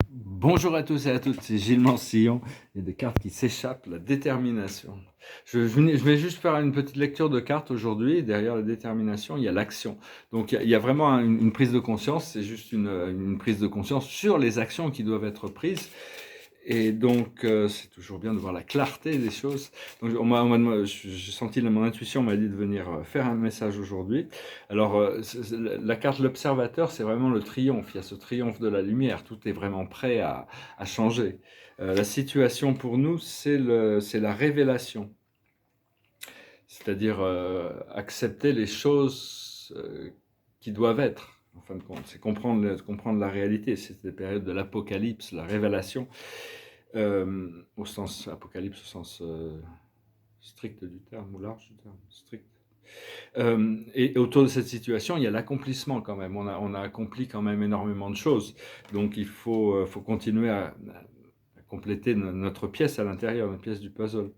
Bonjour à tous et à toutes, c'est Gilles Mansillon. Il y a des cartes qui s'échappent, la détermination. Je vais juste faire une petite lecture de cartes aujourd'hui. Derrière la détermination, il y a l'action. Donc il y a vraiment une prise de conscience, c'est juste une prise de conscience sur les actions qui doivent être prises. Et donc, c'est toujours bien de voir la clarté des choses. Donc, j'ai senti, mon intuition m'a dit de venir faire un message aujourd'hui. Alors, la carte de l'observateur, c'est vraiment le triomphe. Il y a ce triomphe de la lumière. Tout est vraiment prêt à changer. La situation pour nous, c'est la révélation. C'est-à-dire accepter les choses qui doivent être. En fin de compte, c'est comprendre la réalité. C'est des périodes de l'apocalypse, la révélation. Au sens apocalypse, au sens strict du terme, ou large du terme, strict. Et autour de cette situation, il y a l'accomplissement quand même. On a accompli quand même énormément de choses. Donc il faut continuer à compléter notre pièce à l'intérieur, notre pièce du puzzle.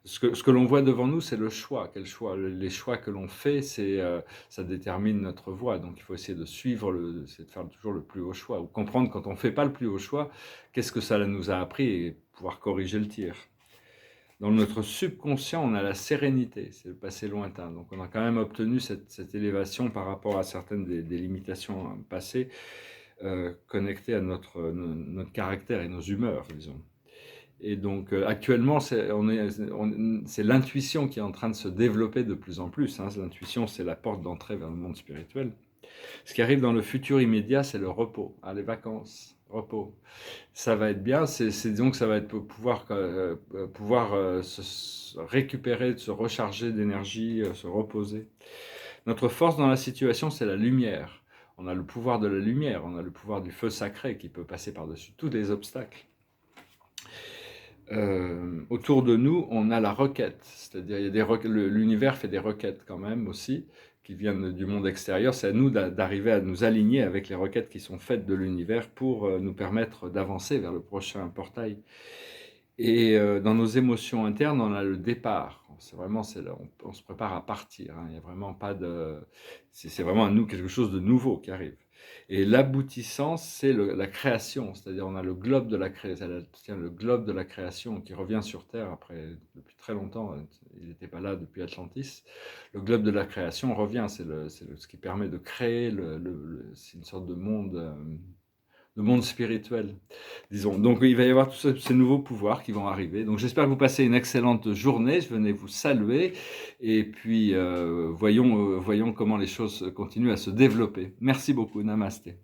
Ce que l'on voit devant nous, c'est le choix. Quel choix? Les choix que l'on fait, ça détermine notre voie. Donc il faut essayer de suivre, c'est de faire toujours le plus haut choix. Ou comprendre quand on ne fait pas le plus haut choix, qu'est-ce que ça nous a appris et pouvoir corriger le tir. Dans notre subconscient, on a la sérénité, c'est le passé lointain. Donc on a quand même obtenu cette élévation par rapport à certaines des limitations passées, connectées à notre caractère et nos humeurs, disons. Et donc actuellement, c'est l'intuition qui est en train de se développer de plus en plus. L'intuition, c'est la porte d'entrée vers le monde spirituel. Ce qui arrive dans le futur immédiat, c'est le repos, les vacances, repos. Ça va être bien, disons que ça va être pour pouvoir se récupérer, se recharger d'énergie, se reposer. Notre force dans la situation, c'est la lumière. On a le pouvoir de la lumière, on a le pouvoir du feu sacré qui peut passer par-dessus tous les obstacles. Autour de nous, on a la requête, c'est-à-dire l'univers fait des requêtes quand même aussi, qui viennent du monde extérieur. C'est à nous d'arriver à nous aligner avec les requêtes qui sont faites de l'univers pour nous permettre d'avancer vers le prochain portail. Et dans nos émotions internes, on a le départ. C'est vraiment, on se prépare à partir. Il y a vraiment pas de, c'est vraiment à nous quelque chose de nouveau qui arrive. Et l'aboutissant, c'est la création, c'est-à-dire on a le globe de la création, le globe de la création qui revient sur Terre depuis très longtemps. Il n'était pas là depuis Atlantis. Le globe de la création revient, ce qui permet de créer c'est une sorte de monde spirituel, disons. Donc il va y avoir tous ces nouveaux pouvoirs qui vont arriver. Donc j'espère que vous passez une excellente journée. Je venais vous saluer et puis voyons comment les choses continuent à se développer. Merci beaucoup. Namasté.